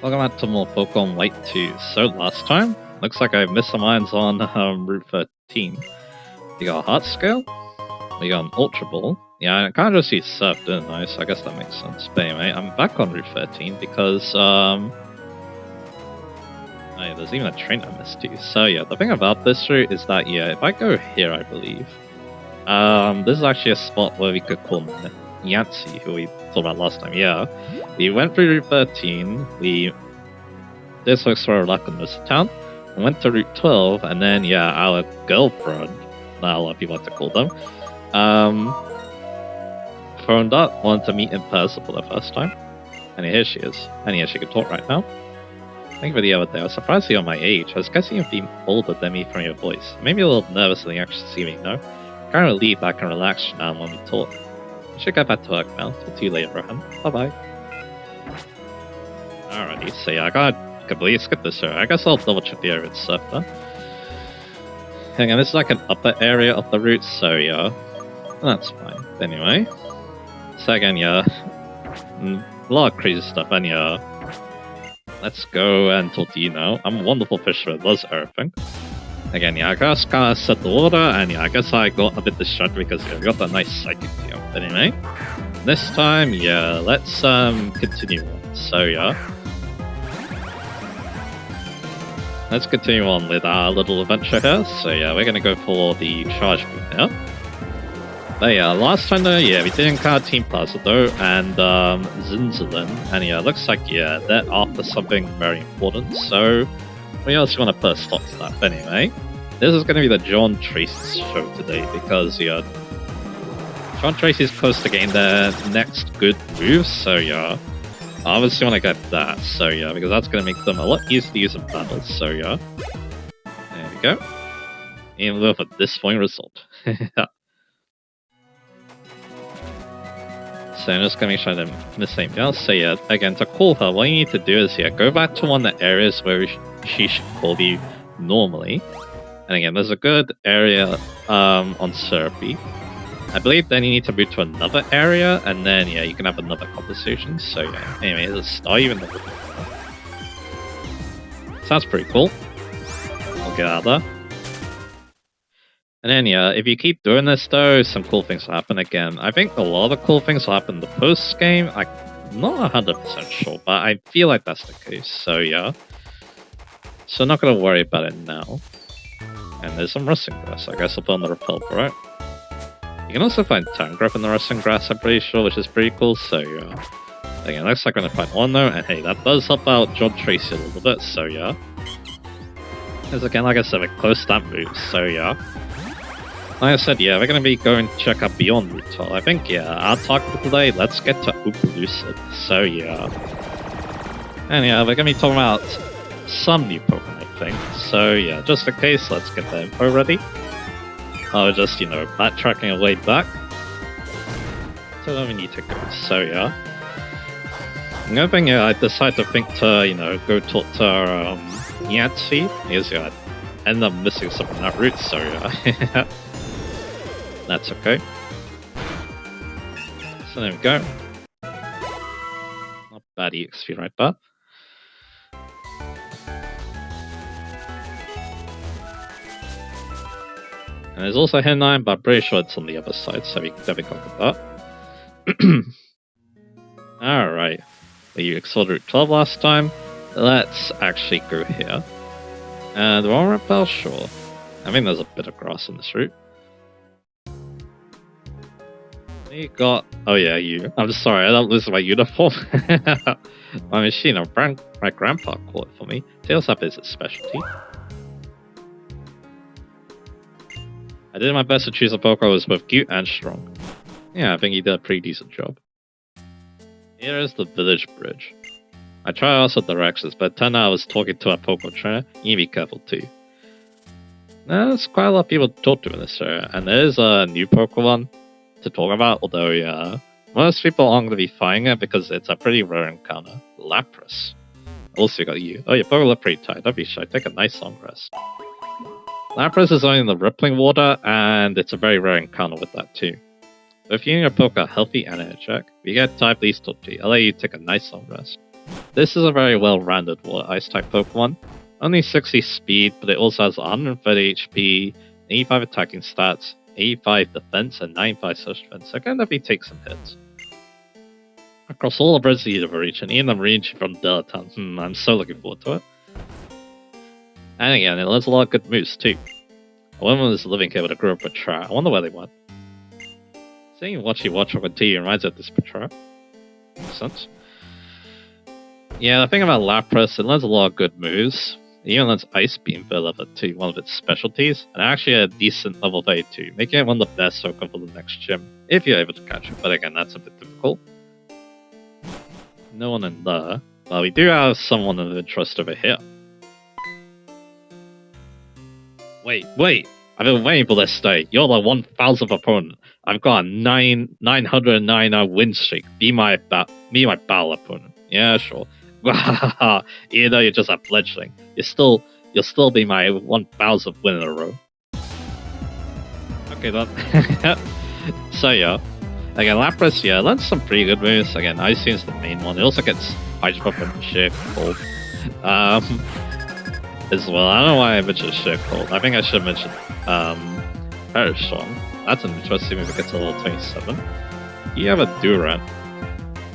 Welcome back to more Pokemon White 2. So last time, looks like I missed some irons on Route 13. We got a Heart Scale, we got an Ultra Ball. Yeah, I kind of just used Surf, didn't I? So I guess that makes sense. But anyway, I'm back on Route 13 because, oh yeah, there's even a train I missed too. So yeah, the thing about this route is that, yeah, if I go here, I believe, this is actually a spot where we could call Yancy, who we talked about last time. Yeah, we went through Route 13, we did some extra luck in this town, and went to Route 12, and then, yeah, our girlfriend, not a lot of people like to call them, phoned up, wanted to meet in person for the first time, and here she is, and yeah, she can talk right now. Thank you for the other day. I was surprised you're my age. I was guessing you'd be older than me from your voice. Maybe a little nervous when you actually see me, no? Kind of relieved I can relax now when we talk. I should get back to work now. Talk to you later, Rohan. Bye-bye. Alrighty, so yeah, I gotta completely skip this area. I guess I'll double check the area itself then. Hang on, this is like an upper area of the route, so yeah. That's fine. Anyway. So again, yeah. A lot of crazy stuff, and yeah. Let's go and talk to you now. I'm a wonderful fisher that does everything. Again, yeah, I just kind of set the order, and yeah, I guess I got a bit distracted because yeah, we got that nice psychic deal. But anyway, this time, yeah, let's continue on. So yeah, let's continue on with our little adventure here. So yeah, we're gonna go for the charge move now. But yeah, last time though, yeah, we did encounter Team Plaza though, and Zinzalin, and yeah, looks like yeah, they're after something very important. So we also want to put a stop to that. But anyway, this is going to be the John Tracy's show today because yeah, John Tracy's close to getting their next good moves. So yeah, I obviously want to get that. So yeah, because that's going to make them a lot easier to use in battles. So yeah, there we go. Even with a disappointing result. So I'm just going to make sure I don't miss anything else. So yeah, again, to call her, what you need to do is yeah, go back to one of the areas where she should call you normally. And again, there's a good area on Syrupy. I believe then you need to move to another area, and then yeah, you can have another conversation. So yeah, anyway, there's a star even though. Sounds pretty cool. We'll get out of there. And then yeah, if you keep doing this though, some cool things will happen again. I think a lot of the cool things will happen in the post-game. I'm not 100% sure, but I feel like that's the case. So yeah. So not gonna worry about it now. And there's some rustling grass. I guess I'll put on the repel for it. You can also find Tangrowth in the rustling grass, I'm pretty sure, which is pretty cool. So yeah. Again, looks like I'm gonna find one though, and hey, that does help out John Tracy a little bit. So yeah. Because again, like I said, we're close to that move. So yeah. Like I said, yeah, we're going to be going to check out beyond Route 12. I think, yeah, our target for today, let's get to Opelucid. So, yeah. And yeah, we're going to be talking about some new Pokemon, I think. So, yeah, just in case, let's get the info ready. I was just, you know, backtracking away back. So then we need to go. So, yeah. Another thing, yeah, I decided to think to, you know, go talk to Yancy. Because, yeah, I ended up missing something on that route, so, yeah. That's okay. So there we go. Not bad EXP right there. And there's also Henine, but I'm pretty sure it's on the other side, so we can definitely conquer that. Alright. You explored Route 12 last time. Let's actually go here. And the one repel, sure. I think there's a bit of grass on this route. You got... Oh yeah, you. I'm sorry, I don't lose my uniform. My machine, my grandpa caught it for me. Tails Up is its specialty. I did my best to choose a Pokemon that was both cute and strong. Yeah, I think he did a pretty decent job. Here is the village bridge. I tried also directions, but it turned out I was talking to a Pokemon trainer. You need to be careful too. Now, there's quite a lot of people to talk to in this area, and there is a new Pokemon to talk about, although yeah, most people aren't going to be finding it because it's a pretty rare encounter. Lapras. Also got you. Oh, your Pokemon look pretty tired. Don't be shy. Take a nice long rest. Lapras is only in the rippling water, and it's a very rare encounter with that too. So if you and your Pokemon are healthy and energetic, if you get tired, please talk to you. I'll let you take a nice long rest. this is a very well-rounded water ice type Pokemon. Only 60 speed, but it also has 130 HP, 85 attacking stats, 85 defense, and 95 social defense. So it can definitely take some hits. Across all of Resident Evil region, even the region from Delatown. I'm so looking forward to it. And again, it has a lot of good moves too. A woman was living here with a group of Patra. I wonder where they went. Seeing Watchy Watch on TV reminds me of this Patra. Makes sense. Yeah, the thing about Lapras, it learns a lot of good moves. It even learns Ice Beam for level 2, one of its specialties, and actually a decent level 32, making it one of the best Pokemon for the next gym, if you're able to catch it, but again, that's a bit difficult. No one in there, but we do have someone of interest over here. Wait, I've been waiting for this day. You're the 1000th opponent. I've got a 909 win streak. Be my battle opponent. Yeah, sure. Even though you're just a fledgling, you'll still be my 1000th win in a row. Okay then. So yeah, again Lapras, yeah, learns some pretty good moves. Again, Ice Beam's the main one. It also gets Hydro Pump and Sheer Cold. As well, I don't know why I mentioned Sheer Cold. I think I should mention Perish Song. That's an interesting move. It gets to level 27. You have a Durant,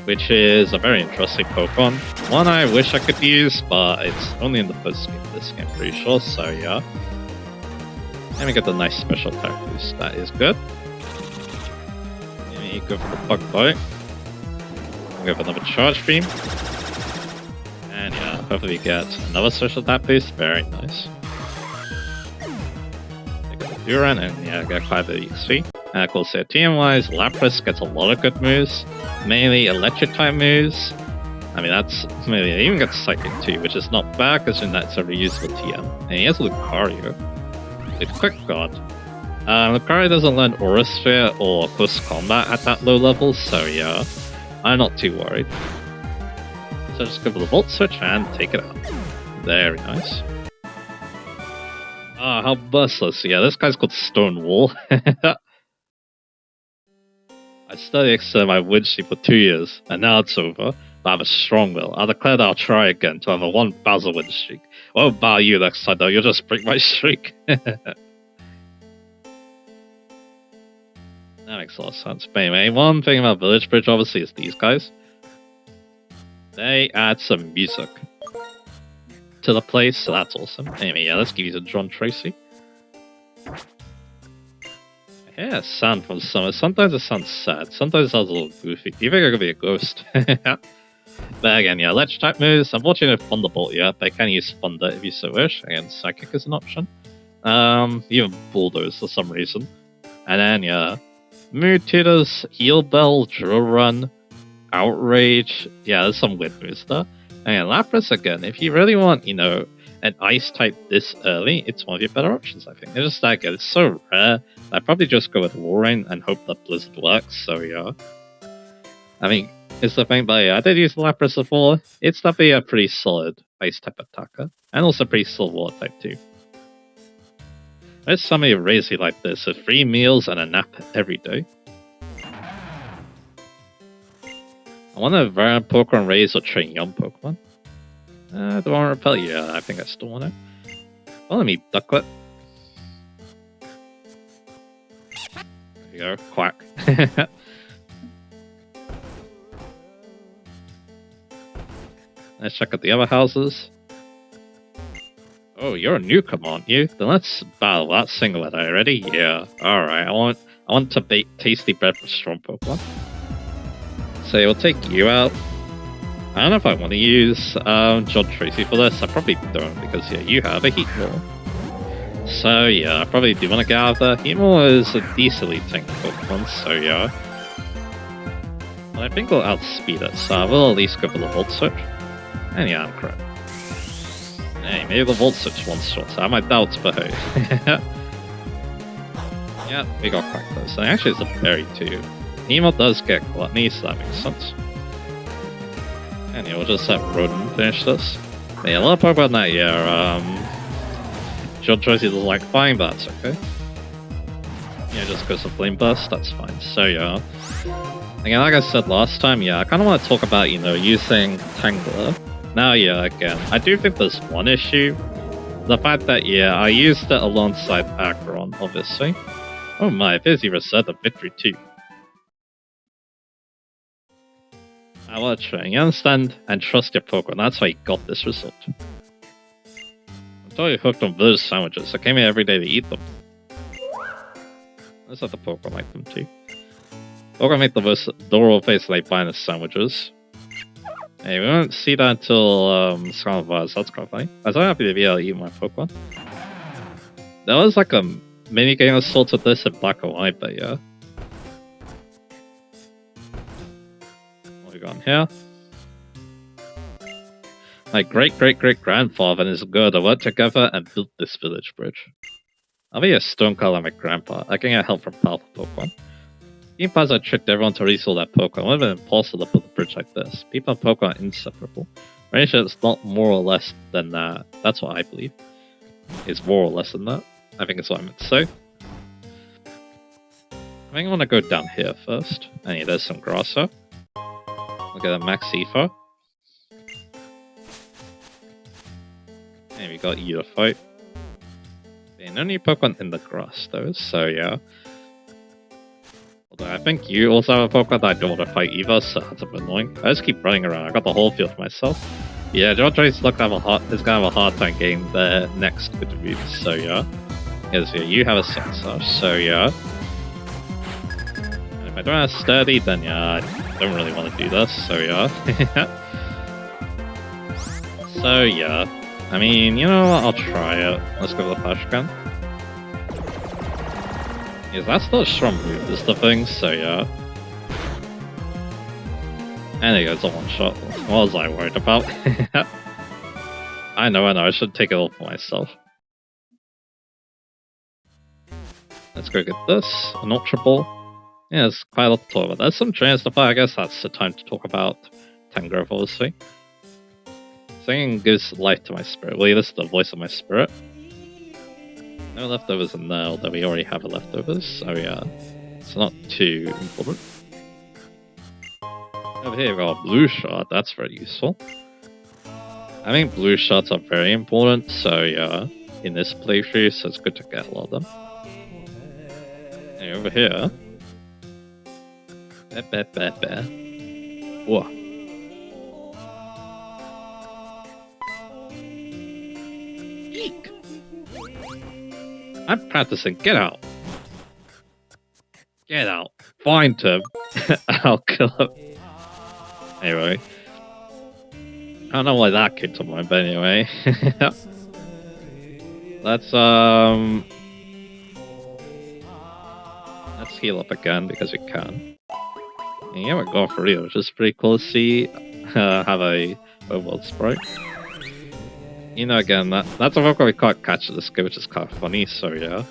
which is a very interesting Pokemon. One I wish I could use, but it's only in the first game of this game, pretty sure, so yeah. And we get the nice special attack boost, that is good. And you go for the Bug Bite. We have another Charge Beam. And yeah, hopefully we get another special attack boost, very nice. We got the Durant, and yeah, get quite a bit of XP. And of course, TM-wise, Lapras gets a lot of good moves, mainly electric type moves. I mean, that's maybe it even gets Psychic too, which is not bad because that's a reusable TM. And he has Lucario with Quick Guard. Lucario doesn't learn Aura Sphere or Close Combat at that low level, so yeah, I'm not too worried. So just go for the Volt Switch and take it out. Very nice. Ah, how bursless. Yeah, this guy's called Stonewall. I studied my win streak for 2 years, and now it's over, but I have a strong will. I declare that I'll try again to have a 1000 win streak. What about you next time though? You'll just break my streak. That makes a lot of sense. But anyway, one thing about Village Bridge obviously is these guys. They add some music to the place, so that's awesome. Anyway, yeah, let's give you the John Tracy. Yeah, sound from summer. Sometimes it sounds sad, sometimes it sounds a little goofy. You think I could be a ghost? But again, yeah, Ledge type moves. Unfortunately, no Thunderbolt yet, but I can use Thunder if you so wish. Again, Psychic is an option. Even Bulldoze for some reason. And then, yeah, Mood Tutors, Heal Bell, Drill Run, Outrage. Yeah, there's some weird moves there. And Lapras, again, if you really want, you know, an Ice type this early, it's one of your better options, I think. It's just that good. It's so rare. I'd probably just go with Warrain and hope that Blizzard works, so yeah. I mean, it's the thing, but yeah, I did use Lapras before. It's definitely a pretty solid Ice type attacker. And also pretty solid Water type too. There's somebody who raised you like this, with 3 meals and a nap every day. I wonder if Varan Pokemon raise or train young Pokemon. Do I want to repel? Yeah, I think I still want to. Well, let me Ducklet. There you go, Quack. Let's check out the other houses. Oh, you're a newcomer, aren't you? Then let's battle that Singlet. Are you ready? Yeah. Alright, I want to bake tasty bread for strong Pokemon. So we'll take you out. I don't know if I want to use John Tracy for this. I probably don't, because yeah, you have a Heat Wall. So yeah, I probably do want to get out of there. Heat Wall is a decently tanky Pokemon, so yeah. But I think we'll outspeed it, so I will at least go for the Volt Switch. And yeah, I'm correct. Hey, maybe the Volt Switch one-shot, so I have my doubts, but hey. Yeah, we got Quack though, so actually it's a Berry too. Nemo does get Gluttony, so that makes sense. And yeah, we'll just have Rodent finish this. But yeah, a lot of Pokemon that, yeah, John Tracy doesn't like flying, but that's okay. Yeah, just goes to Flame Burst, that's fine. So yeah. Again, like I said last time, yeah, I kind of want to talk about, you know, using Tangler Now, yeah, again, I do think there's one issue. The fact that, yeah, I used it alongside Acheron, obviously. Oh my, there's even said a victory too. I want to try. You understand and trust your Pokemon. That's why you got this result. I'm totally hooked on those sandwiches. I came here every day to eat them. That's what the Pokemon like them too. Pokemon make the most adorable face like buying the sandwiches. Hey, we won't see that until Scarlet Vase. That's quite funny. I was so happy to be able to eat my Pokemon. There was like a mini game of sorts of this in Black and White, but yeah. What we got in here? My great-great-great-grandfather and his girl worked together and built this village bridge. I'll be a stonecutter like my grandpa. I can get help from powerful Pokemon. Game Plaza tricked everyone to resell their Pokemon. It would have been impossible to build a bridge like this. People and Pokemon are inseparable. Relationships not more or less than that. That's what I believe. It's more or less than that. I think it's what I meant to say. I think I want to go down here first. Hey, there's some grass here. Look at that Max Ether. Hey, we got you to fight. Okay, no new Pokemon in the grass though, so yeah. Although I think you also have a Pokemon that I don't want to fight either, so that's a bit annoying. I just keep running around. I got the whole field for myself. Yeah, George's is gonna have a hard time getting there next with the moves, so yeah. Because yeah, you have a Sensor, so yeah. And if I don't have Sturdy, then yeah, I don't really want to do this, so yeah. So yeah. I mean, you know what, I'll try it. Let's go with the Flashgun. Yeah, that's still a strong move, is the thing, so yeah. And there goes a one-shot. What was I worried about? I know, I should take it all for myself. Let's go get this. An Ultra Ball. Yeah, there's quite a lot to talk about. There's some trainers to fight. I guess that's the time to talk about Tangrowth, obviously. Singing gives life to my spirit. Well, this is the voice of my spirit. No leftovers in there, although we already have a leftovers, so yeah. It's not too important. Over here we've got a blue shot, that's very useful. I think blue shots are very important, so yeah, in this playthrough, so it's good to get a lot of them. And over here... Whoa. Eek! I'm practicing, get out! Get out! Find him! I'll kill him. Anyway. I don't know why that came to mind, but anyway. Let's heal up again because we can. And yeah, we're going for real, which is pretty cool to see have a overworld sprite. You know, again, that's a Pokemon we can't catch in this game, which is kind of funny, so yeah.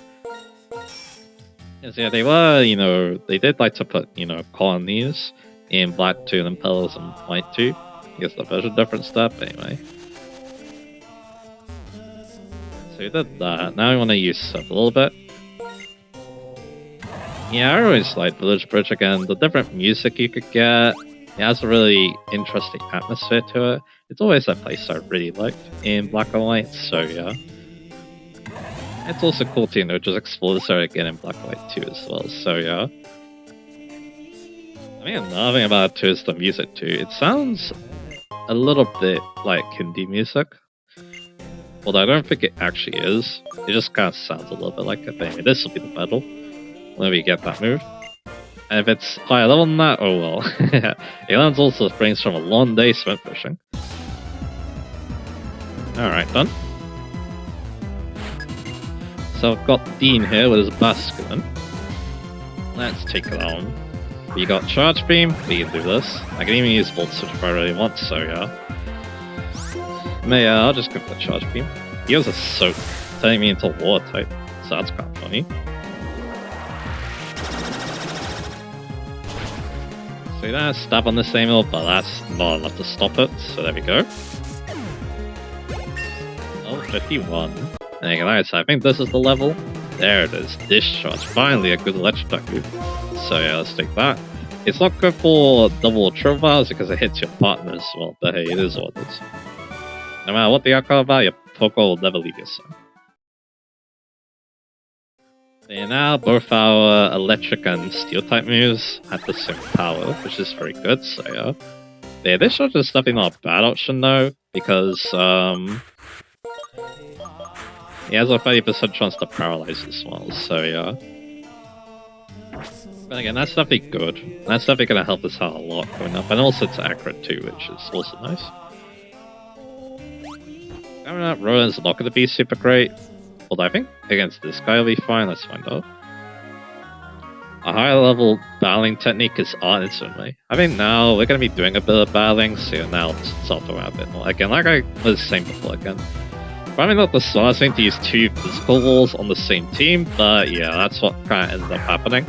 Yes, yeah, they were, you know, they did like to put, you know, colonies in Black 2 and Pearls and White 2. I guess the version difference there, but anyway. So we did that. Now we want to use Surf a little bit. Yeah, I always liked Village Bridge again. The different music you could get. It has a really interesting atmosphere to it. It's always a place I really liked in Black and White, so yeah. It's also cool to, you know, just explore this area again in Black and White 2 as well, so yeah. I mean, another thing about it too is the music too. It sounds a little bit like Hindi music. Although I don't think it actually is. It just kind of sounds a little bit like it. But anyway, this will be the battle. Whenever you get that move. And if it's higher level than that, oh well. It lands also springs from a long day spent fishing. Alright, done. So I've got Dean here with his Basculin. Let's take it on. You got Charge Beam, we can do this. I can even use Volt Switch if I really want, so yeah. I'll just go for the Charge Beam. He has a Soak, turning me into a Water type, so that's kind of funny. So that stab on the same hill, but that's not enough to stop it, so there we go. Oh, 51. And you guys, I think this is the level. There it is, Discharge, finally a good electric attack move. So yeah, let's take that. It's not good for double triple vials because it hits your partner as well, but hey, it is what it is. No matter what the outcome about, your Poké will never leave your side. And now both our electric and steel type moves have the same power, which is very good, so yeah. Yeah, this shot is definitely not a bad option though, because he has a 30% chance to paralyze as well, so yeah. But again, that's definitely good. That's definitely going to help us out a lot going up, and also it's accurate too, which is also nice. Coming up, Roland's not going to be super great, although I think against this guy will be fine, let's find out. A higher level battling technique is art instantly. I think now we're going to be doing a bit of battling, so now it's off around a bit more. Again, like I was saying before again. Probably not the smartest thing to use two physical walls on the same team, but yeah, that's what kind of ended up happening.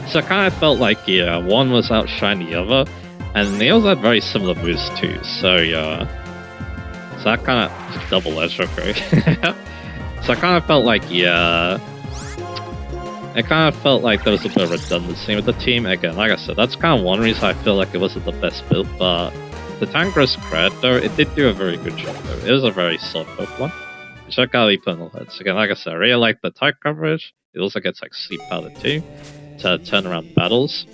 So I kind of felt like, yeah, one was outshining the other, and they also had very similar moves too, so yeah. So that kind of double-edged, okay. So I kind of felt like, yeah, it kind of felt like there was a bit of redundancy with the team. Again, like I said, that's kind of one reason I feel like it wasn't the best build, but the Tangrowth's credit though, it did do a very good job though. It was a very solid Pokemon, which I gotta be putting on the heads. Again, like I said, I really like the type coverage. It also gets like sleep powder too, to turn around battles.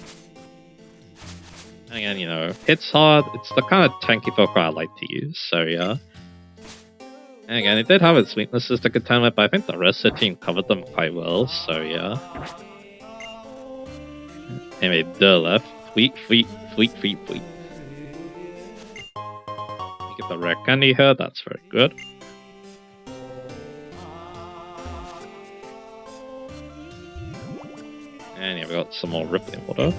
And again, you know, hits hard. It's the kind of tanky Pokemon I like to use, so yeah. And again, it did have its weaknesses to contend with, but I think the rest of the team covered them quite well, so yeah. Anyway, the left. Fleet. You get the rare candy here, that's very good. And yeah, we got some more rippling water.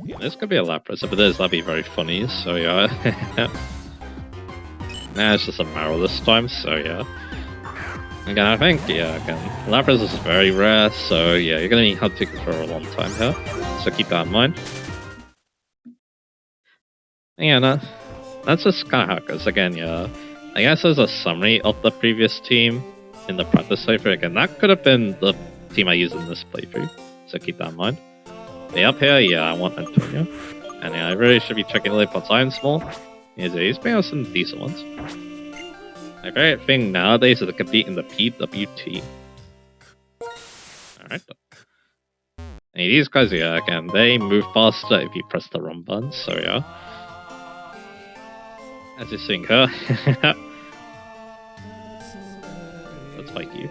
Yeah, this could be a Lapras. If it is, that'd be very funny, so yeah. Nah, it's just a Marrow this time, so yeah. Again, I think, yeah, again, Lapras is very rare, so yeah, you're gonna need hunting for a long time here, so keep that in mind. And yeah, no, that's just kind of how it goes. Again, yeah, I guess there's a summary of the previous team in the practice playthrough. Again, that could have been the team I used in this playthrough, so keep that in mind. But up here, yeah, I want Antonio. And yeah, I really should be checking the Leopold's Irons more. He's bringing us some decent ones. My favorite thing nowadays is to compete in the PWT. Alright. And these guys, yeah, again, they move faster if you press the run button, so yeah. As you're seeing her. Let's fight you.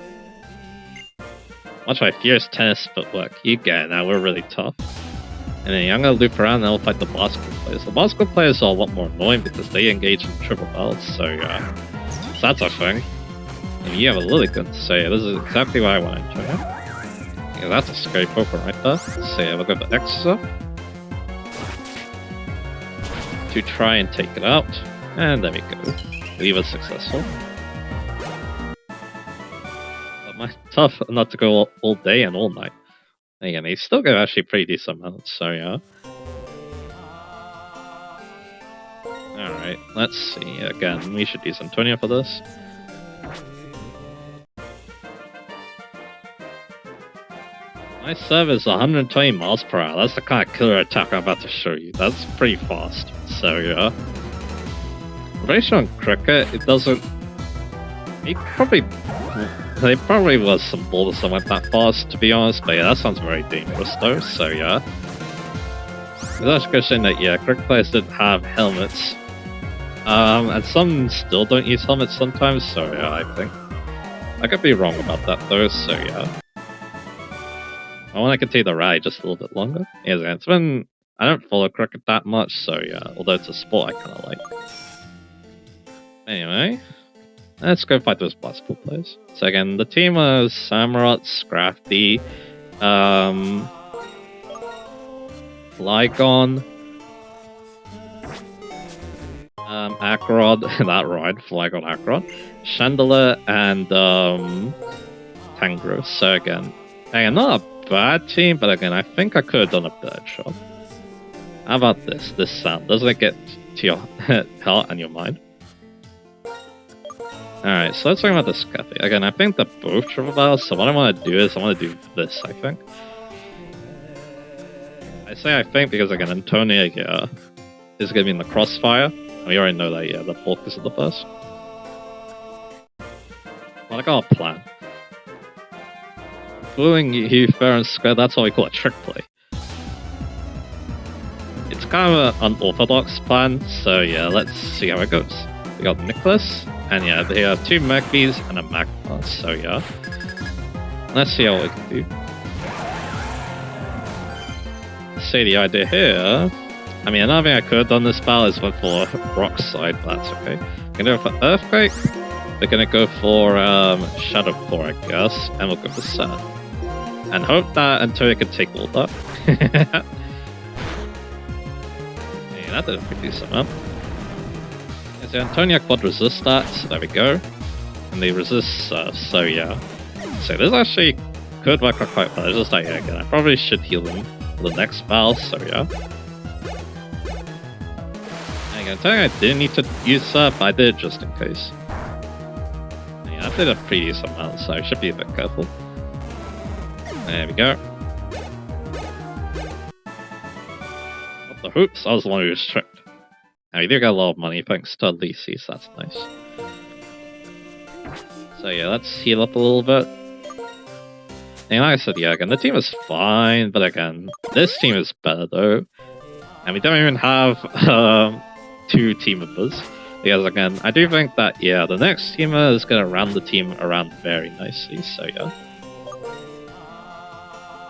Watch my fierce tennis footwork. You get it now, we're really tough. And then I'm gonna loop around and I'll fight the basketball players. The basketball players are a lot more annoying because they engage in triple battles, so yeah. So that's our thing. And you have a Lilligant, so yeah, this is exactly what I want to enjoy. Yeah, that's a scary Pokemon right there. So yeah, we'll go for Exeter to try and take it out. And there we go. We were successful. But my tough not to go all day and all night. And again, he's still got actually pretty decent amounts, so yeah. Alright, let's see. Again, we should use Antonio for this. My serve is 120 miles per hour. That's the kind of killer attack I'm about to show you. That's pretty fast, so yeah. I'm pretty sure on Cricket, it doesn't... There probably was some boulders that went that fast, to be honest, but yeah, that sounds very dangerous though, so yeah. It's actually good saying that, yeah, Cricket players didn't have helmets. And some still don't use helmets sometimes, so yeah, I think. I could be wrong about that though, so yeah. I want to continue the ride just a little bit longer. Yeah, it's been... I don't follow Cricket that much, so yeah, although it's a sport I kind of like. Anyway, let's go fight those basketball players. So again, the team was Samurott, Scrafty, Flygon, Akrod, that ride, Flygon, Akrod, Chandelier, and Tangrowth. So again, not a bad team, but again, I think I could have done a better job. How about this? This sound, doesn't it get to your heart and your mind? Alright, so let's talk about this cafe. Again, I think they're both triple battles, so what I want to do is I want to do this, I think. I I say I think because again, Antonia is going to be in the crossfire. We already know that, the focus of the first. Well, I got a plan. Fooling you fair and square, that's what we call a trick play. It's kind of an unorthodox plan, so yeah, let's see how it goes. We got Nicholas, and yeah, they have 2 Magpies and a Magpie, so yeah. Let's see how we can do. See, the idea here... I mean, another thing I could have done this battle is went for Rock Slide, but that's okay. We're gonna go for Earthquake, we're gonna go for Shadow Core, I guess, and we'll go for Sad. And hope that Antonia can take all that. Yeah, that did a pretty decent amount. Yeah, so Antonia quad resist that, so there we go. And they resist so yeah. So this actually could work out quite well. It's just like, yeah, again, I probably should heal them for the next battle, so yeah. I'm telling you, I didn't need to use that, but I did just in case. Yeah, I did a pretty decent amount, so I should be a bit careful. There we go. What the hoops? I was the one who was tricked. Now, we do get a lot of money thanks to Lisi, so that's nice. So yeah, let's heal up a little bit. And like I said, yeah, again, the team is fine, but again, this team is better though. And we don't even have 2 team members. Because again, I do think that, yeah, the next teamer is going to round the team around very nicely, so yeah.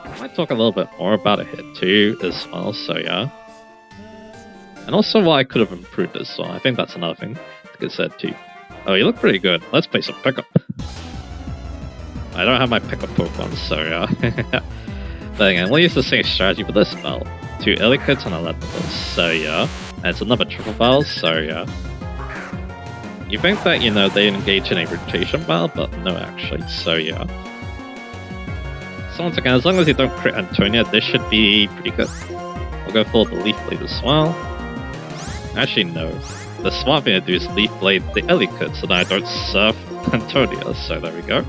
I might talk a little bit more about it here too, as well, so yeah. And also what I could have improved as well, I think that's another thing to get said too. Oh, you look pretty good. Let's play some pickup. I don't have my pickup Pokemon, so yeah. But again, we'll use the same strategy for this battle. 2 Elikids and a Electabuzz, so yeah. And it's another triple battle, so yeah. You think that, you know, they engage in a rotation battle, but no actually, so yeah. So once again, as long as you don't crit Antonia, this should be pretty good. I'll go for the Leaf Blade as well. Actually, no. The smart thing to do is Leaf Blade the Elikid, so that I don't surf Antonia, so there we go.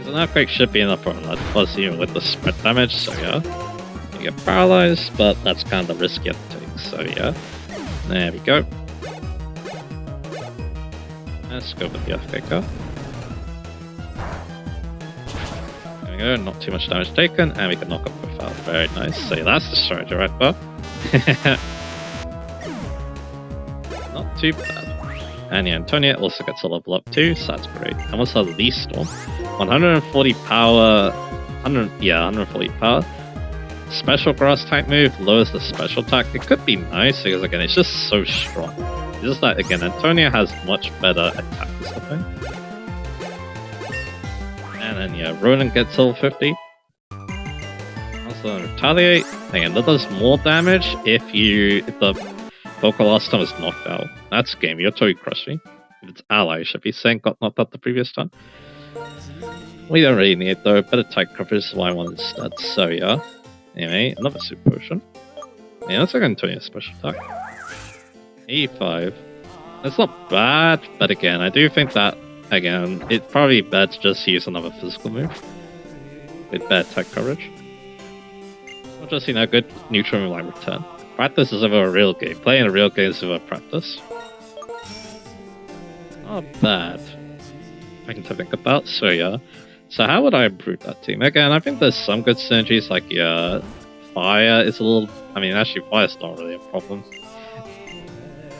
An Earthquake should be enough for an Electabuzz even with the spread damage, so yeah. You get paralyzed, but that's kind of the risk you have to take, so yeah. There we go. Let's go with the Earthquake. There we go, not too much damage taken, and we can knock up both out. Very nice. So yeah, that's the strategy right there. Not too bad. And yeah, Antonia also gets a level up too, so that's great. And what's our Leaf Storm? 140 power, 140 power. Special grass type move lowers the special attack. It could be nice because again, it's just so strong. It's just that again, Antonia has much better attack or something. And then yeah, Ronan gets level 50. Also retaliate. Again, that does more damage if the Pokelostom is knocked out. That's game. You're totally crushing. If it's ally, should be saying got knocked out the previous time. We don't really need it though. Better type coverage is what I want instead. So yeah. Anyway, another super potion. Yeah, that's like Antonia's special attack. 85. That's not bad, but again, I do think that again, it's probably better to just use another physical move with bad type coverage. Or just, you know, good neutral move like return. Practice is over a real game. Playing a real game is over practice. Not bad. I can think about, so yeah. So how would I improve that team? Again, I think there's some good synergies, like, yeah, Fire is a little... I mean, actually, Fire's not really a problem.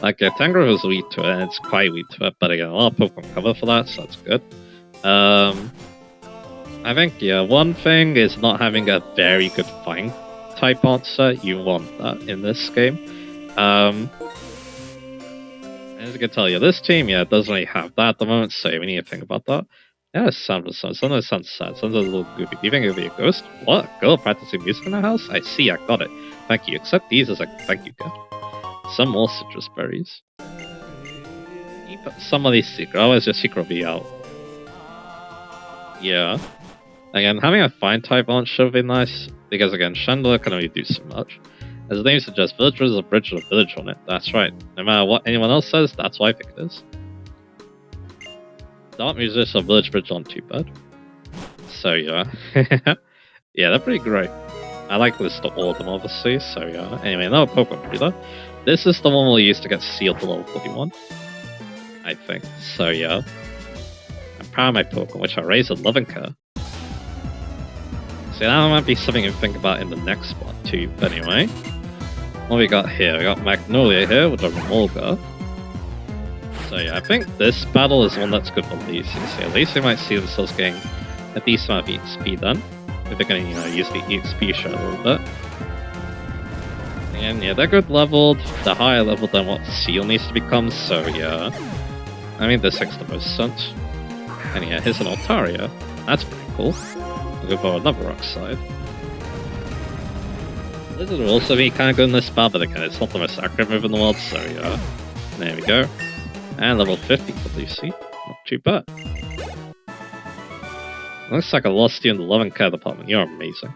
Like, yeah, Tangrowth is weak to it, and it's quite weak to it, but again, a lot of Pokemon cover for that, so that's good. I think, yeah, one thing is not having a very good Fang type answer. You want that in this game. And as I can tell you, this team, yeah, doesn't really have that at the moment, so we need to think about that. Yeah, sometimes it sounds sad, sounds a little goofy. Do you think it would be a ghost? What? Girl practicing music in the house? I see, I got it. Thank you. Accept these as a thank you gift. Some more citrus berries. Some of these secret. Otherwise your secret will be out. Yeah. Again, having a fine type on should be nice. Because again, Chandler can only do so much. As the name suggests, Villager is a bridge with a village on it. That's right. No matter what anyone else says, that's what I think it is. Dark Musicians a village bridge on too bad. So yeah. Yeah, they're pretty great. I like this to Autumn, obviously, so yeah. Anyway, another Pokemon breeder. This is the one we'll use to get sealed to level 41. I think. So yeah. I'm proud of my Pokemon, which I raised with love and care. So that might be something you think about in the next spot too. But anyway. What we got here? We got Magnolia here with a Remolga. So yeah, I think this battle is one that's good for Lacey. So at least they might see themselves getting a decent amount of EXP done. If they're gonna, use the EXP shot a little bit. And yeah, they're good leveled. They're higher leveled than what Seal needs to become, so yeah. I mean, this makes the most sense. And yeah, here's an Altaria. That's pretty cool. We'll go for another Rock Slide. This will also be kind of good in this spell, but again, it's not the most accurate move in the world, so yeah. There we go. And level 50 for Lucy. Not too bad. Looks like I lost you in the love and care department. You're amazing.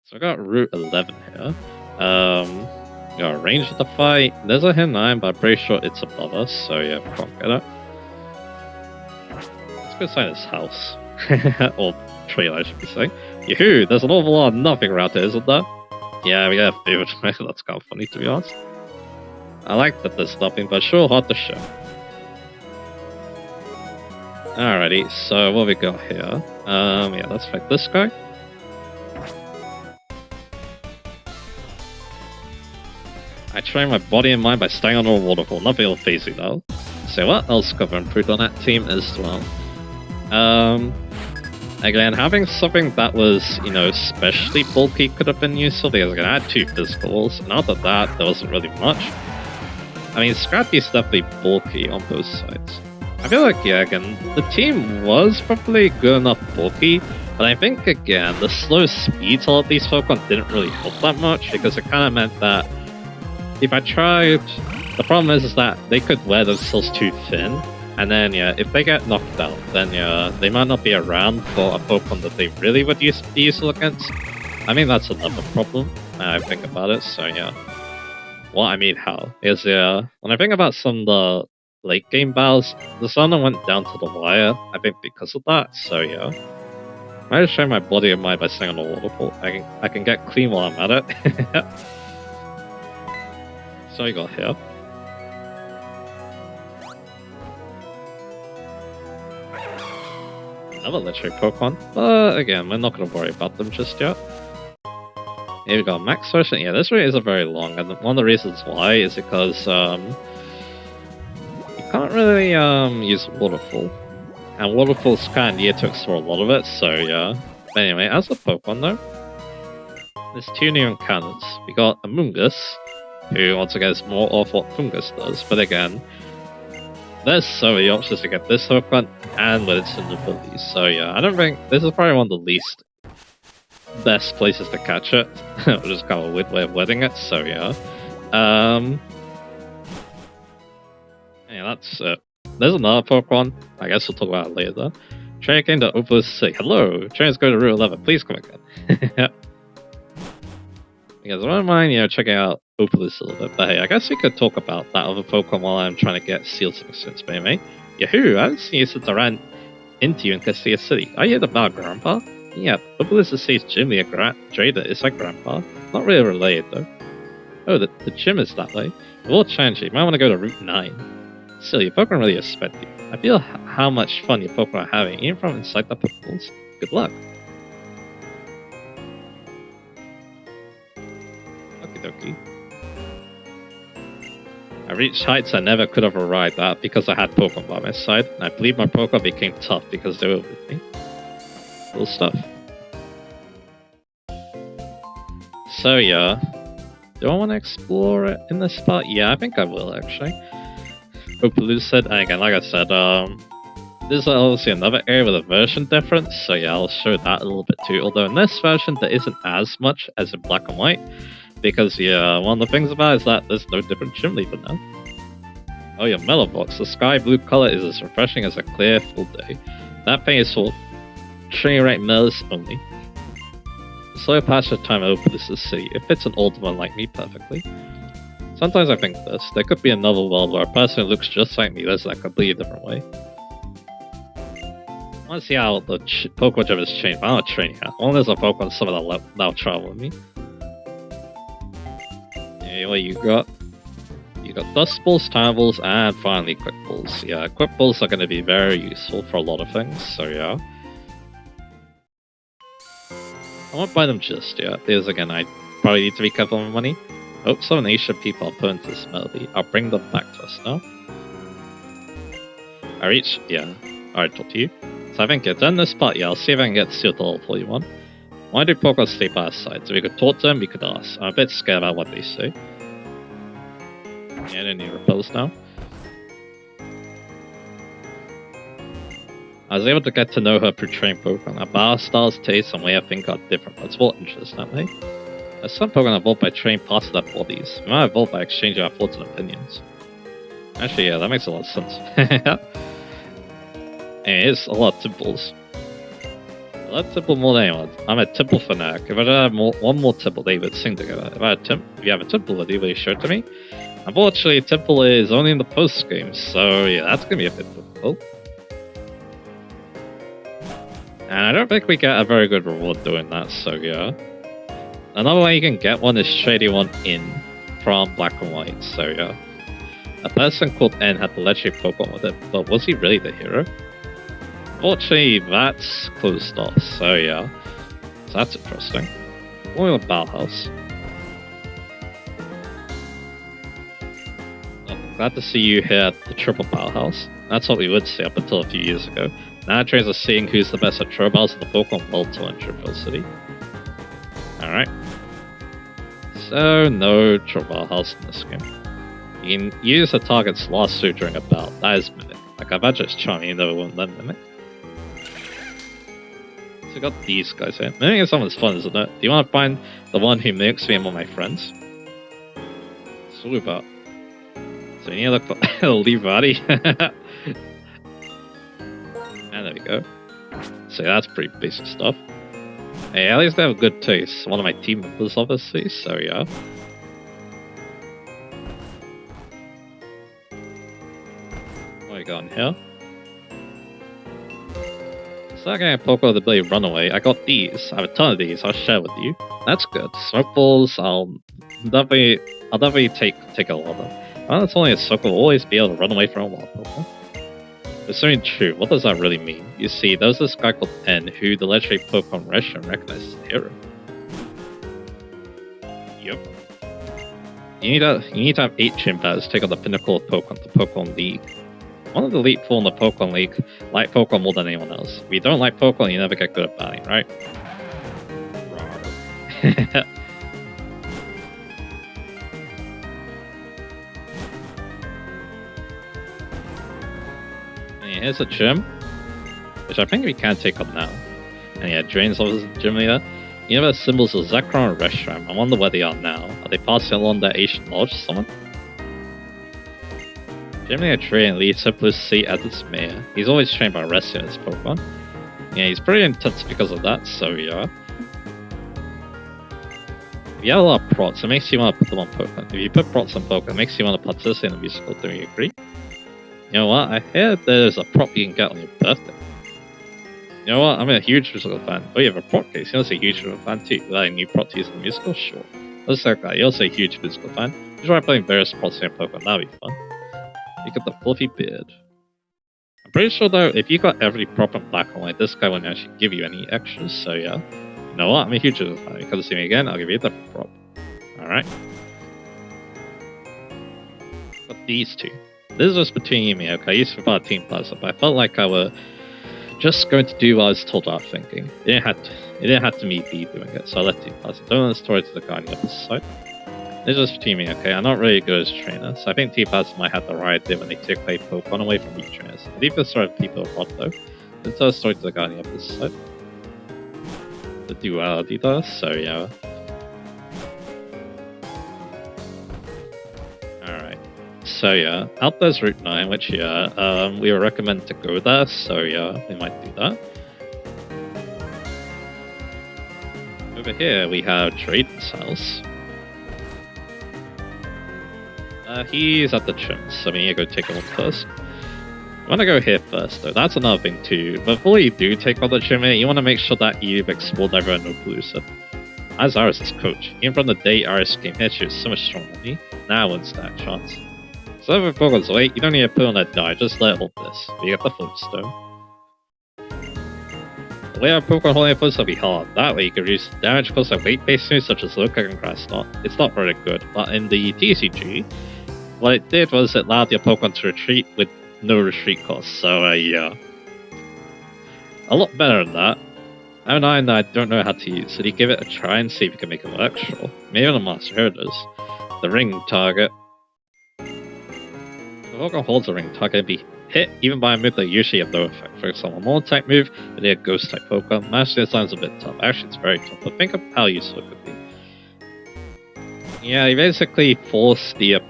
So I got Route 11 here. Got a range of the fight. There's a hit 9, but I'm pretty sure it's above us, so yeah, we can't get it. Let's go inside his house. Or tree, I should be saying. Yahoo! There's an awful lot of nothing around here, isn't there? Yeah, we got a favorite. That's kind of funny, to be honest. I like that there's nothing, but sure, hard to show. Alrighty, so what we got here? Yeah, let's fight this guy. I train my body and mind by staying on a waterfall, not feeling phasey though. So what else could have improved on that team as well? Again, having something that was, especially bulky could have been useful because again, I had 2 physicals, and out of that, there wasn't really much. I mean, Scrappy's definitely bulky on both sides. I feel like, yeah, again, the team was probably good enough bulky, but I think, again, the slow speed to all of these Pokemon didn't really help that much, because it kind of meant that if I tried... The problem is that they could wear themselves too thin, and then, yeah, if they get knocked out, then, yeah, they might not be around for a Pokemon that they really would be useful against. I mean, that's another problem, when I think about it, so, yeah. Well, I mean, how? Is, when I think about some of the late game battles, the sun went down to the wire, I think because of that, so, yeah. I just train my body and mind by staying on the waterfall. I can get clean while I'm at it. So you got here. Another legendary Pokemon, but again, we're not going to worry about them just yet. Here we go, max version. Yeah, this route isn't very long, and one of the reasons why is because you can't really use Waterfall. And Waterfall's kind of near to explore a lot of it, so yeah. But anyway, as a Pokemon though, there's 2 new encounters. We got Amoonguss, who once again is more off what Fungus does, but again, there's so many options to get this Pokemon and with its abilities, so yeah, I don't think this is probably one of the least best places to catch it, which is kind of a weird way of wording it, so yeah. Yeah, that's it. There's another Pokemon, I guess we'll talk about it later though. Trainer came to Opal's say, hello, trainers go to Route 11, please come again. Because I don't mind, checking out Opalus a little bit, but hey, I guess we could talk about that other Pokemon while I'm trying to get Sealed since maybe. Yahoo! I haven't seen you since I ran into you in Cassia City. I heard about Grandpa? Yeah, Opalus says Jimmy and Drada is like Grandpa. Not really related though. Oh, the gym is that way. It will change. You might want to go to Route 9. Still, your Pokemon really respect you. I feel how much fun your Pokemon are having, even from inside the Pokeballs. Good luck. Okie. I reached heights I never could have arrived at because I had Pokemon by my side, and I believe my Pokemon became tough because they were with me. Cool stuff. So yeah, do I want to explore it in this spot? Yeah, I think I will actually. Opalus said, and again, like I said, this is obviously another area with a version difference, so yeah, I'll show that a little bit too. Although in this version, there isn't as much as in Black and White. Because, yeah, one of the things about it is that there's no different gym leader now. Oh, your Mellow Box. The sky blue color is as refreshing as a clear, full day. That thing is for training right mellows only. The slow passage of time over this city. It fits an old one like me perfectly. Sometimes I think this. There could be another world where a person who looks just like me lives in a completely different way. want to see how the Pokemon gym has changed. I'm not training yet. Only there's a Pokemon some of that'll travel with me. Yeah, what you got? You got Dust Balls, Time Balls, and finally Quick Balls. Yeah, Quick Balls are going to be very useful for a lot of things, so yeah. I won't buy them just yet, because again, I probably need to be careful with my money. Hope some Asian people are put into this melody. I'll bring them back to us now. I reached, yeah, alright, talk to you. So I think it's in this part, yeah, I'll see if I can get Seal to level 41. Why do Pokemon stay by our side? So we could talk to them, we could ask. I'm a bit scared about what they say. Yeah, I don't need repels now. I was able to get to know her through trained Pokemon. Our battle styles, tastes, and way of thinking are different, but it's all interesting, aren't they? As some Pokemon evolve by training parts of their bodies, we might evolve by exchanging our thoughts and opinions. Actually, yeah, that makes a lot of sense. And it is a lot of temples. I love Temple more than anyone. I'm a Temple fanatic. If I don't have one more Temple, they would sing together. If you have a Temple, would you really show it to me? Unfortunately, Temple is only in the post game, so yeah, that's gonna be a bit difficult. And I don't think we get a very good reward doing that, so yeah. Another way you can get one is trading one in from Black and White, so yeah. A person called N had the legendary Pokemon with it, but was he really the hero? Fortunately, that's closed off, so yeah. So that's interesting. Going with Bauhaus. Well, glad to see you here at the Triple Bauhaus. That's what we would say up until a few years ago. Now trainers are seeing who's the best at Triple in the Pokemon World Tour in Triple City. Alright. So, no Triple Bauhaus in this game. You can use the target's last suit during a battle. That is Mimic. Like, I bet it's charming, even though it won't let Mimic. So we got these guys here. Mimicking is something fun, isn't it? Do you want to find the one who mimics me and one of my friends? Swoop out. So we need to look for Leavati. And there we go. So yeah, that's pretty basic stuff. Hey, at least they have a good taste. One of my team members, obviously, so yeah. What we got in here? So I got a Pokemon with the ability to run away. I got these. I have a ton of these. I'll share with you. That's good. Smoke balls. I'll definitely take a lot of them. Well, it's only a Soulful will always be able to run away from a wild Pokemon. It's certainly true. What does that really mean? You see, there's this guy called N who the legendary Pokemon restaurant recognizes as a hero. Yep. You need to have 8 gym battles to take on the pinnacle of Pokemon, the Pokemon League. One of the elite four in the Pokemon League like Pokemon more than anyone else. If you don't like Pokemon, you never get good at batting, right? And here's a gym, which I think we can take on now. And yeah, Drain's obviously the gym leader. You know the symbols of Zekrom and Reshiram. I wonder where they are now. Are they passing along their Asian Lodge to someone? Gym leader Drain leads Simplest seat as its mayor. He's always trained by rescuing his Pokemon. Yeah, he's pretty intense because of that, so yeah. If you have a lot of prots, it makes you want to put them on Pokemon. If you put prots on Pokemon, it makes you want to participate in the musical. Do you agree? You know what? I hear there's a prop you can get on your birthday. You know what? I'm a huge musical fan. Oh, you have a prop case. You're also a huge musical fan too. Without a new prop to use in the musical? Sure. Let's say that. You're also a huge musical fan. You try playing various props in your Pokemon. That'd be fun. You got the fluffy beard. I'm pretty sure though, if you got every prop in Black and White, this guy wouldn't actually give you any extras. So yeah. You know what? I'm a huge musical fan. If you come to see me again, I'll give you a different prop. Alright. Got these two. This is just between you and me, okay? I used to be part of Team Plaza, but I felt like I were just going to do what I was told I was thinking. It didn't have to me be doing it, so I let Team Plaza. Don't want the story to the guy on the opposite side. This is just between me, okay? I'm not really good as a trainer, so I think Team Plaza might have the right idea when they take away Pokemon away from weak trainers. I leave the story of people a lot though. Let's tell the story to the guy on the opposite side. The duality does, so yeah. So yeah, out there's Route 9, which yeah, we were recommended to go there, so yeah, we might do that. Over here we have Drayden's house. He's at the gym, so we need to go take a look first. You want to go here first, though. That's another thing, too. Before you do take on the gym, you want to make sure that you've explored everyone no pollution. As Iris' coach, even from the day Iris came here, she was so much stronger than me. Now what's that chance? So if it goes weight, you don't need to put on that die, just let it hold this. You get the Footstone. The way our Pokemon holding a Footstone will be hard. That way you can reduce damage caused by weight-based moves such as low kick and grass knot. It's not very good, but in the TCG, what it did was it allowed your Pokemon to retreat with no retreat cost, so yeah. A lot better than that. I don't know how to use. So you give it a try and see if you can make it work? Sure. Maybe on a Master Herders. The ring target. If a Pokemon holds a ring target, be hit even by a move that usually have no effect. For example, a Mold type move, but they're a Ghost type Pokemon. Master this time's a bit tough. Actually, it's very tough, but think of how useful it could be. Yeah, you basically force the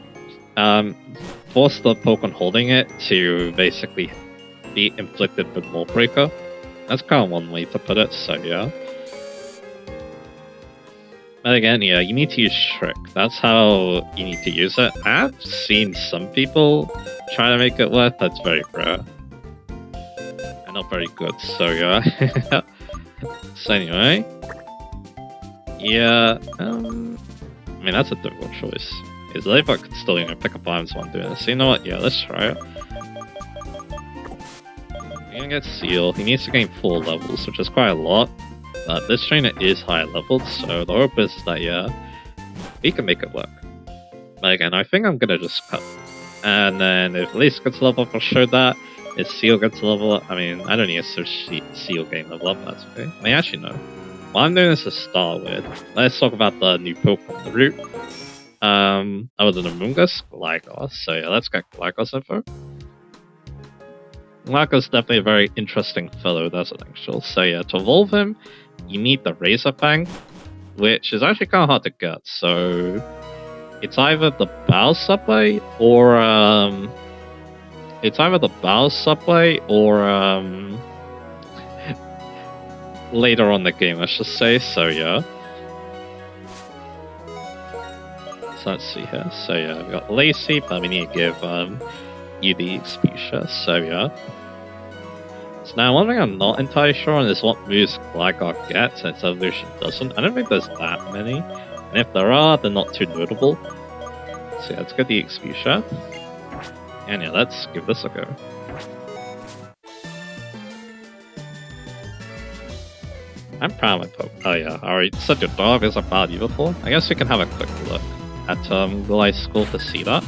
Pokemon holding it to basically be inflicted with Mold Breaker. That's kind of one way to put it, so yeah. But again, yeah, you need to use Trick. That's how you need to use it. I've seen some people try to make it work, that's very rare. And not very good, so yeah. So anyway. Yeah, I mean, that's a difficult choice. Because Ladybug could still, pick up items while I'm doing this. So you know what? Yeah, let's try it. You're gonna get Seal. He needs to gain 4 levels, which is quite a lot. But this trainer is higher leveled, so the hope is that, yeah, we can make it work. But again, I think I'm gonna just cut. And then if Lace gets level up, I'll show that. If Seal gets level up, I mean, I don't need to Seal gain level up, that's okay. I mean, actually, no. What I'm doing is to start with. Let's talk about the new Pokemon, the route. Other than Amoonguss, Glycos. So yeah, let's get Glycos info. Glycos is definitely a very interesting fellow, that's an actual. So yeah, to evolve him, you need the Razor Fang, which is actually kind of hard to get. So it's either the Bow Subway or later on the game, let's just say. So yeah. So let's see here. So yeah, we got Lacey, but we need to give you the Expedia. So yeah. So now one thing I'm not entirely sure on is what moves Gligar gets and its evolution doesn't. I don't think there's that many. And if there are, they're not too notable. So yeah, let's get the Expedia. And yeah, let's give this a go. I'm proud of my Poke. Oh yeah, alright, said your dog is a bad you before. I guess we can have a quick look at Gliscor to see that.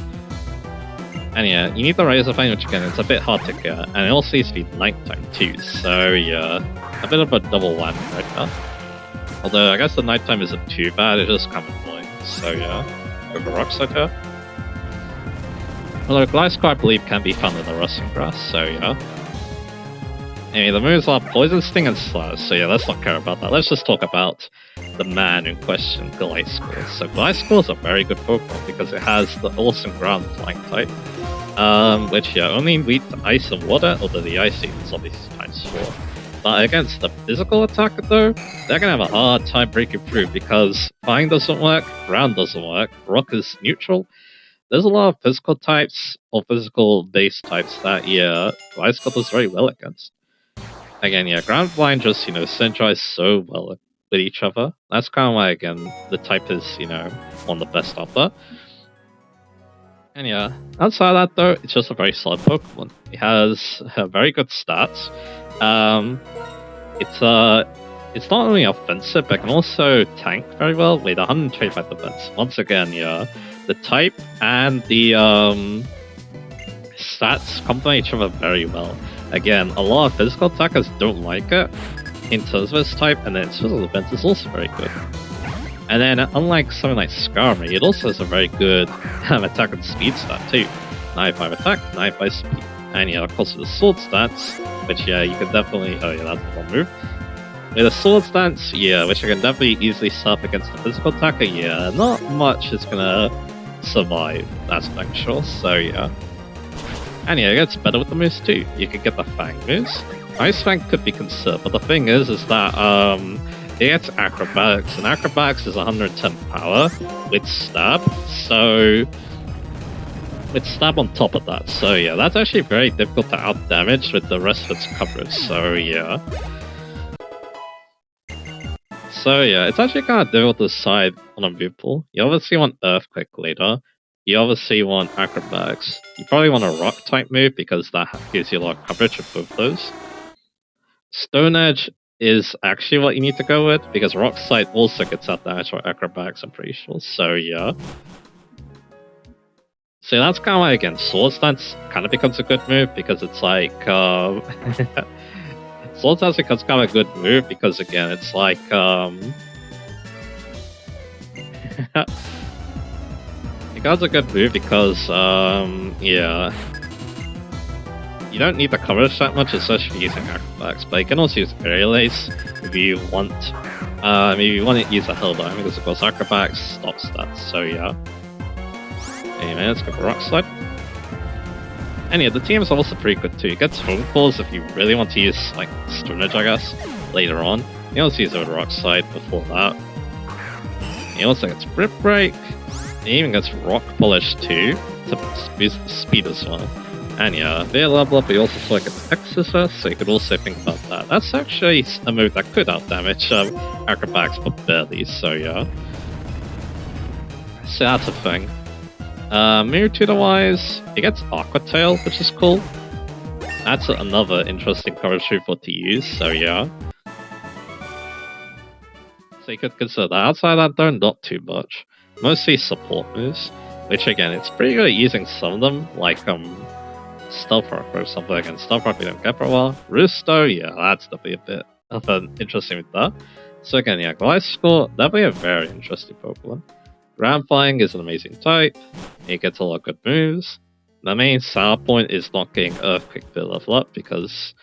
And yeah, you need the Razor Fang, which again, it's a bit hard to get, and it also needs to be nighttime too, so yeah, a bit of a double whammy right now. Although I guess the nighttime isn't too bad, it's just kind of annoying, so yeah. Go for Rock Slide here. Although Gliscor, I believe, can be found in the Rustling Grass, so yeah. Anyway, the moves are Poison, Sting, and Slash, so yeah, let's not care about that. Let's just talk about the man in question, Gliscor. So Gliscor is a very good Pokemon because it has the awesome ground flying type. Which, yeah, only weak to Ice and Water, although the Icy is obviously times 4. But against the physical attacker, though, they're gonna have a hard time breaking through because Flying doesn't work, Ground doesn't work, Rock is neutral. There's a lot of physical types, or physical-based types that, yeah, Gliscor does very well against. Again, yeah, Ground Flying just, synergize so well with each other. That's kind of why, again, the type is, one of the best out there. And yeah, outside of that though, it's just a very solid Pokemon. It has very good stats. It's not only offensive, but it can also tank very well with 125 defense. Once again, yeah, the type and the stats complement each other very well. Again, a lot of physical attackers don't like it in terms of its type, and then its physical defense is also very good. And then, unlike something like Skarmory, it also has a very good attack and speed stat too. 95 attack, 95 speed. And yeah, of course with the sword stats, which yeah, you can definitely... Oh yeah, that's one move. With the sword stats, yeah, which I can definitely easily set up against the physical attacker, yeah, not much is gonna survive, that's for sure, so yeah. And yeah, it gets better with the moves too. You can get the Fang moves. Ice Fang could be considered, but the thing is that it gets Acrobatics, and Acrobatics is 110 power with Stab, so with stab on top of that. So yeah, that's actually very difficult to out damage with the rest of its coverage. So yeah. So yeah, it's actually kind of difficult to decide on a move pool. You obviously want Earthquake later. You obviously want Acrobatics. You probably want a Rock type move because that gives you a lot of coverage of both those. Stone Edge is actually what you need to go with because Rock Slide also gets out damage for Acrobatics, I'm pretty sure. So yeah. So that's kind of like, again, Swords Dance kind of becomes a good move because it's like, Swords Dance becomes kind of a good move because, again, it's like, it becomes a good move because, yeah, you don't need the coverage that much, especially using Acrobatics, but you can also use Aerial Ace if you want, if you want to use a Helldive, because of course Acrobatics stops that, so yeah. Anyway, let's go for Rock Slide. And yeah, the team is also pretty good too. It gets phone calls if you really want to use, like, Stone Edge, I guess, later on. You also use a Rock Slide before that. He also gets Brick Break. He even gets Rock Polish too, to boost the speed as well. And yeah, via level up, he also still gets Exorcist, so you could also think about that. That's actually a move that could outdamage Acrobatics, but barely, so yeah. So that's a thing. Mewtwo-wise, he gets Aqua Tail, which is cool. That's another interesting coverage move for to use, so yeah. So you could consider that. Outside that though, not too much. Mostly support moves, which again, it's pretty good at using some of them, like Stealth Rock or something. Again, Stealth Rock we don't get for a while. Roosto, yeah, that's definitely a bit of an interesting with that. So again, yeah, Gliscor, definitely a very interesting Pokemon. Ground Flying is an amazing type. It gets a lot of good moves. The main sour point is not getting Earthquake to level up because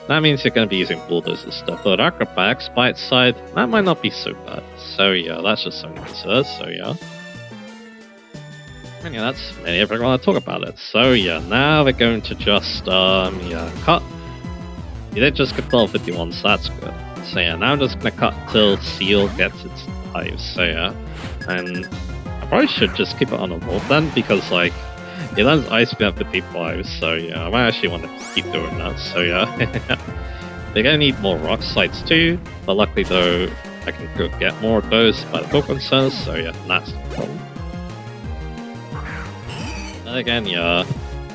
that means you're going to be using Bulldoze and stuff. But Acrobatics by its side, that might not be so bad. So yeah, that's just something to consider. So yeah. And yeah, that's many everyone want to talk about it. So yeah, now we're going to just cut. You did just get level 51, so that's good. So yeah, now I'm just going to cut till Seal gets its dive. So yeah. And I probably should just keep it on a hold then, because like, it learns Ice Beam up to P5, so yeah, I might actually want to keep doing that, so yeah. They're gonna need more Rock Slides too, but luckily though, I can go get more of those by the Pokemon Centers, so yeah, that's the problem. And again, yeah,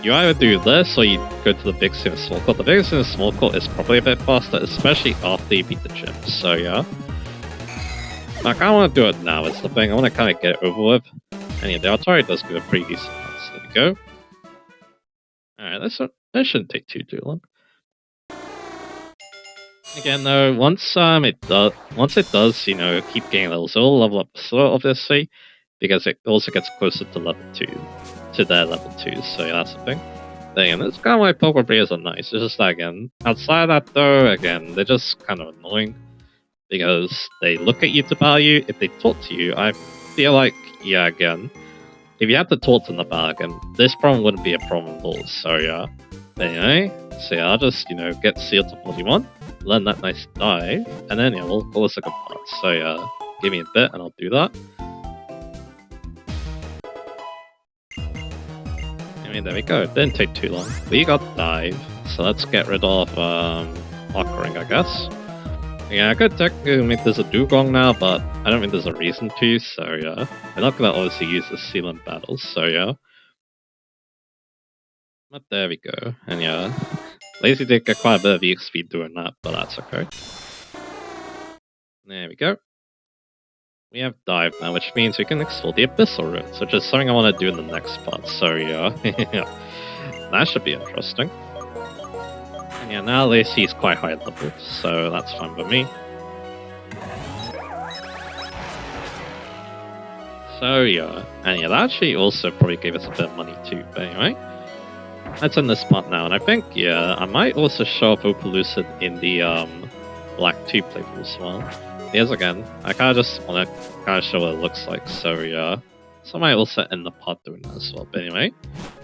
you either do this or you go to the Big City Small Court. The Big City Small Court is probably a bit faster, especially after you beat the gym, so yeah. I kind of want to do it now, it's the thing. I want to kind of get it over with. And yeah, the Atari does give a pretty decent amount, so there we go. Alright, that shouldn't take too long. Again though, once it does, you know, keep getting levels, it'll level up slow, obviously, because it also gets closer to level 2, to their level 2, so yeah, that's the thing. Then that's kind of why Pokemon Breeders are nice, it's just that, again, outside of that though, again, they're just kind of annoying. Because they look at you to value. If they talk to you, I feel like, yeah, again, if you had to talk to them about again, this problem wouldn't be a problem at all, so yeah. Anyway, so yeah, I'll just, you know, get Sealed to 41, learn that nice dive, and then yeah, we'll call this a good part. So yeah, give me a bit and I'll do that. I mean, there we go, it didn't take too long. We got dive, so let's get rid of Lockering, I guess. Yeah, I could technically make this a Dugong now, but I don't think there's a reason to, so yeah. We're not gonna obviously use the Sealant battles, so yeah. But there we go, and yeah. Lazy did get quite a bit of EXP doing that, but that's okay. There we go. We have Dive now, which means we can explore the Abyssal routes, which is something I want to do in the next part, so yeah. That should be interesting. And yeah, now Lacey is quite high level, so that's fine with me. So yeah, and yeah, that actually also probably gave us a bit of money too, but anyway. Let's end this part now, and I think, yeah, I might also show off Opaloosid in the Black 2 playthrough as well. Yes, again, I kinda just wanna kinda show what it looks like, so yeah. So I might also end the part doing that as well, but anyway.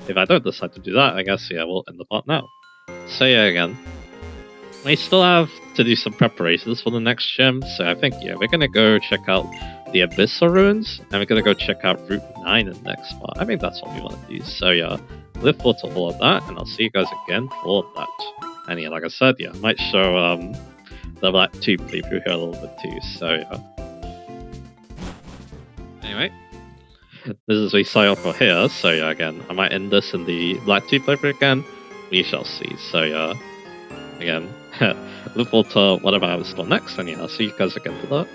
If I don't decide to do that, I guess, yeah, we'll end the part now. So yeah, again, we still have to do some preparations for the next gym, so I think, yeah, we're gonna go check out the Abyssal Ruins, and we're gonna go check out Route 9 in the next part. I think that's what we want to do. So yeah, look forward to all of that, and I'll see you guys again for that. And yeah, like I said, yeah, I might show the Black 2 playthrough here a little bit too. So yeah. Anyway, this is we sign off for here. So yeah, again, I might end this in the Black 2 playthrough again. We shall see. So yeah, again, look forward to whatever I was for next, and yeah, I'll see you guys again for that.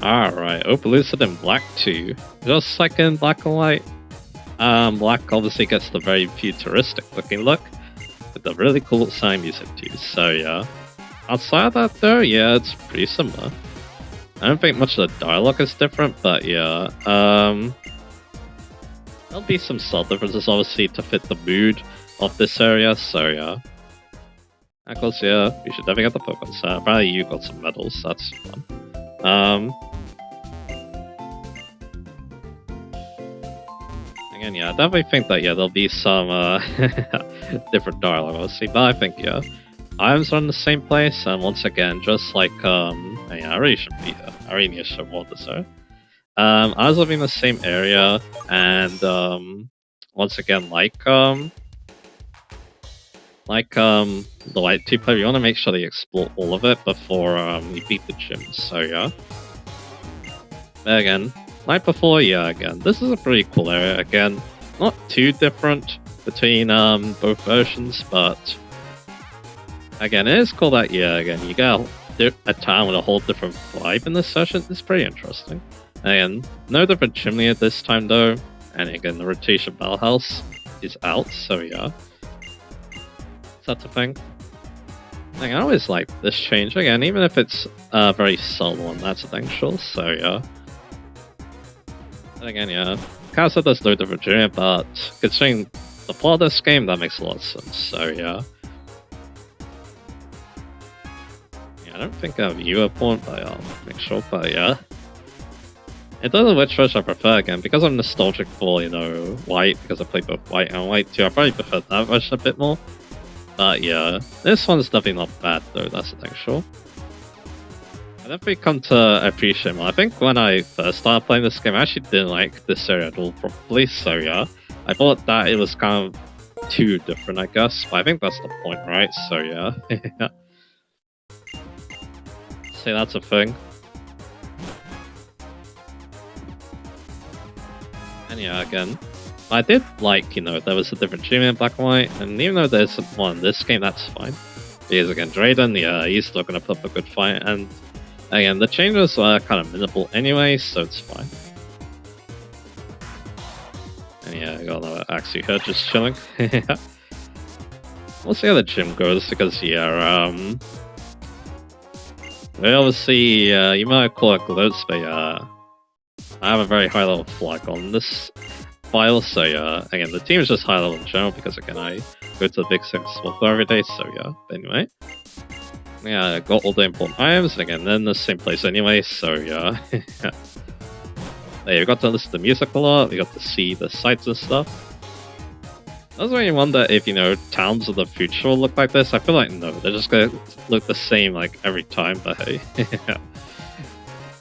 Alright, Opalucid in Black 2. Just like in Black and White. Black obviously gets the very futuristic looking look, with the really cool sound music too, so yeah. Outside of that though, yeah, it's pretty similar. I don't think much of the dialogue is different, but yeah. There'll be some subtle differences obviously to fit the mood of this area, so yeah. Of course, yeah, we should definitely get the Pokemon set. Apparently you got some medals, that's fun. Again, yeah, I definitely think that, yeah, there'll be some, different dialogue, obviously, but I think, yeah, items are in the same place, and once again, just like, yeah, I really should be here. I really need to show more of this, so. I was living in the same area, and, once again, like, the White 2 player, you want to make sure that you explore all of it before, you beat the gym, so yeah. But again, like before, yeah, again, this is a pretty cool area, again, not too different between, both versions, but again, it is cool that, yeah, again, you get a town with a whole different vibe in this session. It's pretty interesting. Again, no different chimney at this time, though, and again, the rotation battle house is out, so yeah. That's the thing. I always like this change, again, even if it's a very subtle one, that's the thing, sure, so yeah. And again, yeah, kind of said there's no different genre, but considering the plot of this game, that makes a lot of sense, so yeah. Yeah, I don't think I have viewer porn, but I'll make sure, but yeah. It doesn't know which version I prefer, again, because I'm nostalgic for, you know, White, because I played both White and White too, I probably prefer that version a bit more. But yeah, this one's definitely not bad though, that's the thing, sure. I definitely come to appreciate more. I think when I first started playing this game, I actually didn't like this area at all properly, so yeah. I thought that it was kind of too different, I guess, but I think that's the point, right? So yeah. Say that's a thing. And yeah, again, I did like, you know, there was a different achievement in Black and White, and even though there's one in this game, that's fine. Because again, Drayden, yeah, he's still gonna put up a good fight, and again, the changes are kind of minimal anyway, so it's fine. And yeah, I got another Axie here just chilling. We'll see how the gym goes, because yeah, well, obviously, you might call it gloats, but yeah, I have a very high level flag on this file, so yeah, again, the team is just high level in general, because again, I go to the big six Soulful every day, so yeah, but anyway. Yeah, I got all the important items, and again, they're in the same place anyway, so yeah. Yeah, we got to listen to music a lot, we got to see the sights and stuff. I was really wonder if, you know, towns of the future will look like this. I feel like no, they're just gonna look the same like every time, but hey.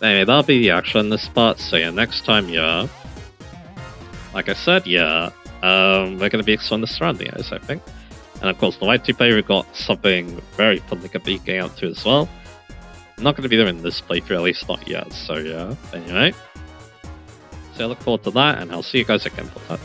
Anyway, that'll be the action in this part, so yeah, next time, yeah. Like I said, yeah, we're gonna be exploring the surrounding areas, I think. And of course, the White 2 player, we've got something very fun to be getting out to as well. I'm not gonna be doing this playthrough, at least not yet, so yeah. Anyway. So I look forward to that, and I'll see you guys again for touch.